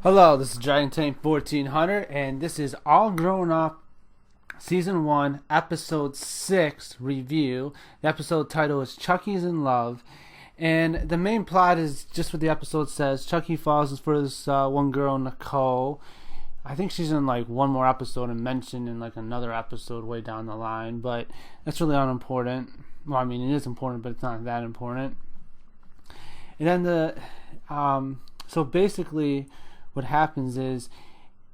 Hello, this is Dragon Tank 1400, and this is All Grown Up Season 1, Episode 6 review. The episode title is Chucky's in Love, and the main plot is just what the episode says. Chucky falls for this one girl, Nicole. I think she's in like one more episode and mentioned in like another episode way down the line, but that's really unimportant. Well, I mean, it is important, but it's not that important. And then so basically what happens is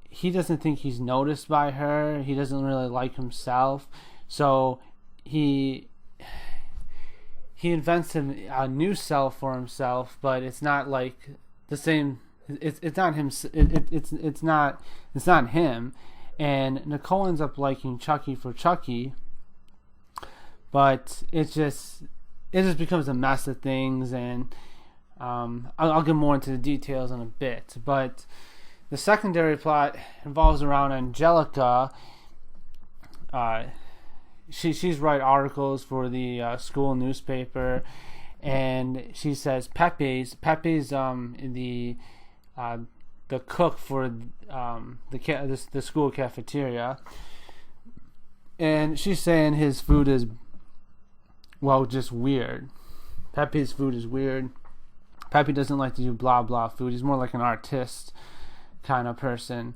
he doesn't think he's noticed by her. He doesn't really like himself, so he invents a new self for himself, but it's not like the same. It's not him. It's not him. And Nicole ends up liking Chucky for Chucky, but it just becomes a mess of things. And I'll get more into the details in a bit, but the secondary plot involves around Angelica. She's write articles for the school newspaper, and she says Pepe's the cook for the school cafeteria, and she's saying his food is just weird. Pepe's food is weird. Pepe doesn't like to do blah blah food. He's more like an artist kind of person.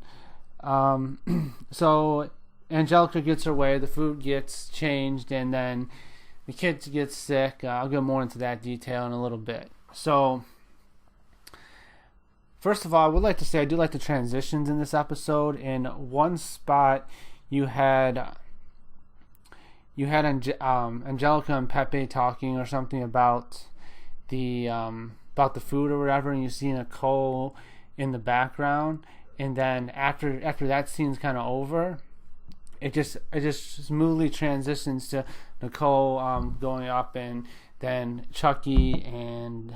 So Angelica gets her way. The food gets changed, and then the kids get sick. I'll get more into that detail in a little bit. So first of all, I would like to say I do like the transitions in this episode. In one spot, you had Angelica and Pepe talking or something about the food or whatever, and you see Nicole in the background, and then after that scene's kind of over, it just smoothly transitions to Nicole going up, and then Chucky and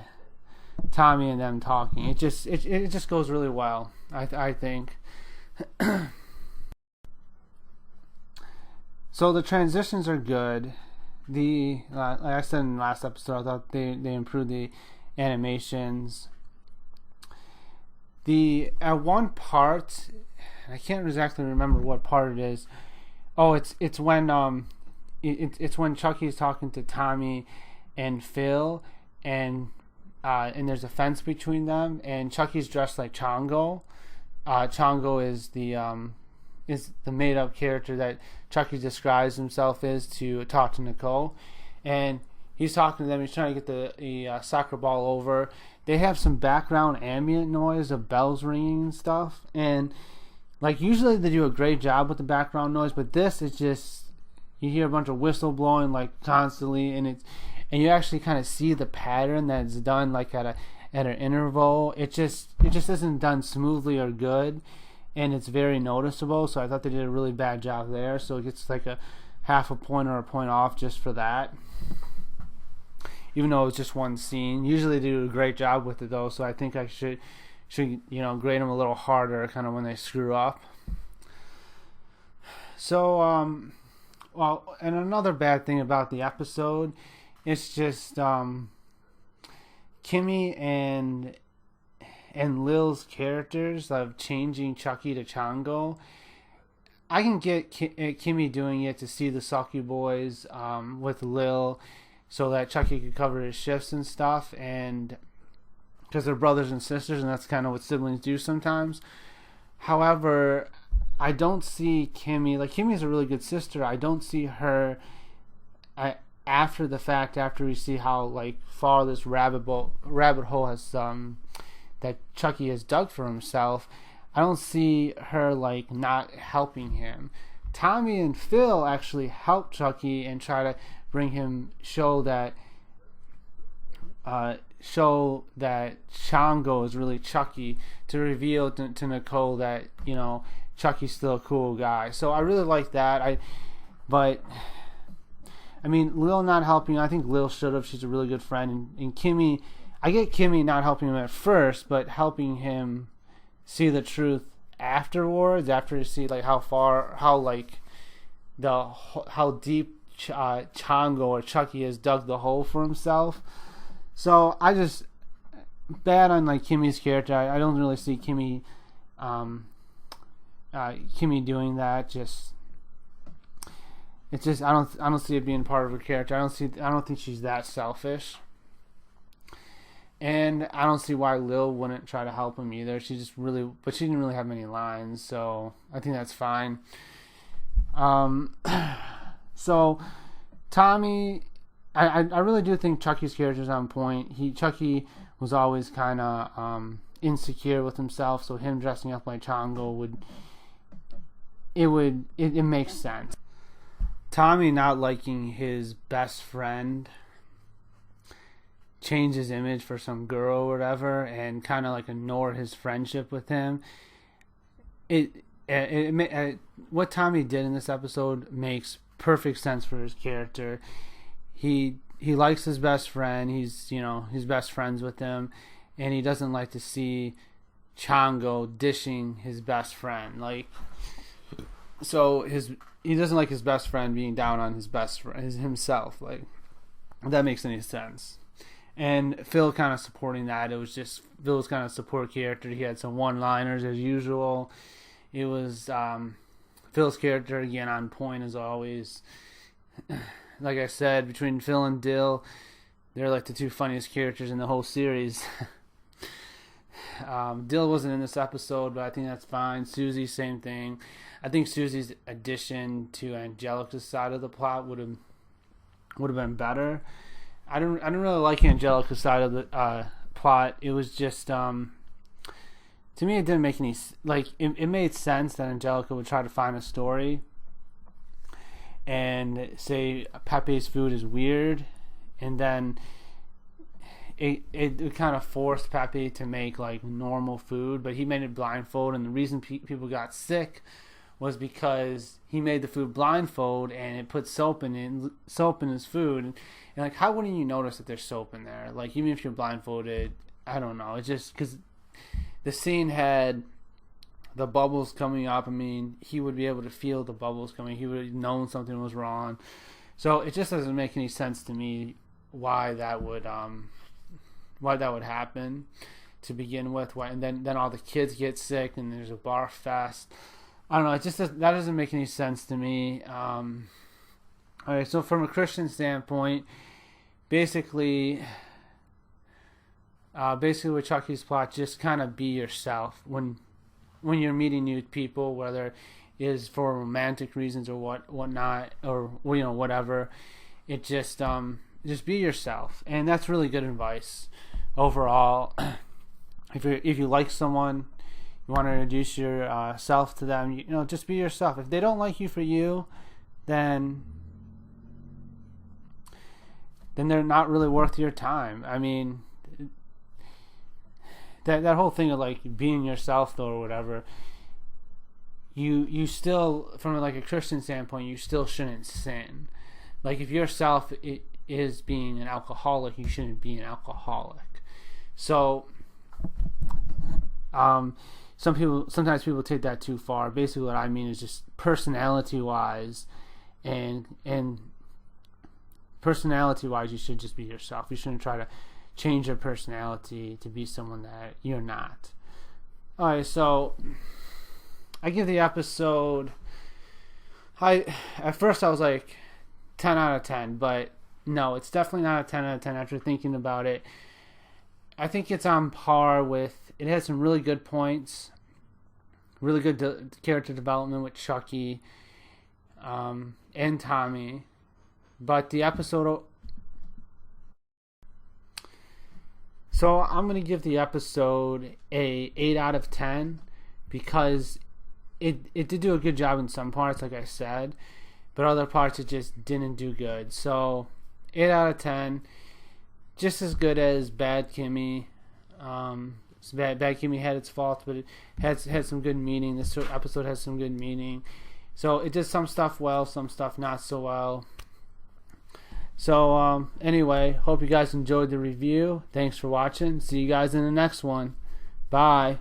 Tommy and them talking. It just goes really well, I think. So the transitions are good. Like I said in the last episode, I thought they improved the animations. At one part, I can't exactly remember what part it is. Oh, it's when it's when Chucky's talking to Tommy and Phil, and there's a fence between them, and Chucky's dressed like Chongo. Chongo is the made up character that Chucky describes himself as to talk to Nicole, and he's talking to them. He's trying to get the soccer ball over. They have some background ambient noise of bells ringing and stuff, and like usually they do a great job with the background noise, but this is just, you hear a bunch of whistle blowing like constantly, and you actually kind of see the pattern that's done like at an interval. It just isn't done smoothly or good, and it's very noticeable. So I thought they did a really bad job there. So it gets like a half a point or a point off just for that, even though it's just one scene. Usually they do a great job with it though, so I think I should grade them a little harder kind of when they screw up. So and another bad thing about the episode, it's just Kimmy and Lil's characters of changing Chucky to Chongo. I can get Kimmy doing it to see the Sucky Boys with Lil, so that Chucky could cover his shifts and stuff, and because they're brothers and sisters, and that's kind of what siblings do sometimes. However, I don't see Kimmy, like Kimmy's a really good sister. I don't see her after the fact, after we see how like far this rabbit hole has that Chucky has dug for himself. I don't see her like not helping him. Tommy and Phil actually help Chucky and try to bring him, show that Chongo is really Chucky, to reveal to Nicole that Chucky's still a cool guy. So I really like that. But I mean, Lil not helping, I think Lil should have. She's a really good friend, and Kimmy, I get Kimmy not helping him at first, but helping him see the truth afterwards, after you see like how deep Chongo or Chucky has dug the hole for himself. So I just bad on like Kimmy's character. I don't really see Kimmy Kimmy doing that, it's just I don't see it being part of her character. I don't think she's that selfish, and I don't see why Lil wouldn't try to help him either. But she didn't really have many lines, so I think that's fine. So Tommy, I really do think Chucky's character is on point. Chucky was always kind of insecure with himself, so him dressing up like Chongo it makes sense. Tommy not liking his best friend, change his image for some girl or whatever, and kind of like ignore his friendship with him. What Tommy did in this episode makes perfect sense for his character. He likes his best friend. He's best friends with him, and he doesn't like to see Chongo dishing his best friend. He doesn't like his best friend being down on his best friend himself. If that makes any sense. And Phil kind of supporting that. It was just Phil's kind of support character. He had some one-liners as usual. It was Phil's character again on point as always. Like I said, between Phil and Dill, they're like the two funniest characters in the whole series. Dill wasn't in this episode, but I think that's fine. Susie, same thing. I think Susie's addition to Angelica's side of the plot would have been better. I don't really like Angelica's side of the plot. It was just to me it didn't make any it made sense that Angelica would try to find a story and say Pepe's food is weird, and then it kind of forced Pepe to make normal food, but he made it blindfold, and the reason people got sick was because he made the food blindfold and it put soap in his food, and how wouldn't you notice that there's soap in there? Even if you're blindfolded, I don't know. It's just because the scene had the bubbles coming up. I mean, he would be able to feel the bubbles coming. He would have known something was wrong. So it just doesn't make any sense to me why that would happen to begin with. And then all the kids get sick and there's a bar fest. I don't know. That doesn't make any sense to me. All right. So from a Christian standpoint, basically with Chucky's plot, just kind of be yourself when you're meeting new people, whether it is for romantic reasons or whatnot, or whatever. It just be yourself, and that's really good advice overall. If you like someone, you want to introduce yourself to them, just be yourself. If they don't like you for you, then they're not really worth your time. I mean, that whole thing of being yourself though, or whatever, you still, from a Christian standpoint, you still shouldn't sin. If yourself is being an alcoholic, you shouldn't be an alcoholic. So sometimes people take that too far. Basically what I mean is just personality wise you should just be yourself. You shouldn't try to change your personality to be someone that you're not. Alright, so I give the episode, at first I was 10 out of 10, but no, it's definitely not a 10 out of 10 after thinking about it. I think it's on par with, it has some really good points, really good character development with Chuckie and Tommy, but the episode... So I'm going to give the episode a 8 out of 10 because it did do a good job in some parts, like I said, but other parts it just didn't do good. So 8 out of 10, just as good as Bad Kimmy. Bad Kimmy had its faults, but it had some good meaning. This episode has some good meaning. So it did some stuff well, some stuff not so well. So anyway, hope you guys enjoyed the review. Thanks for watching. See you guys in the next one. Bye.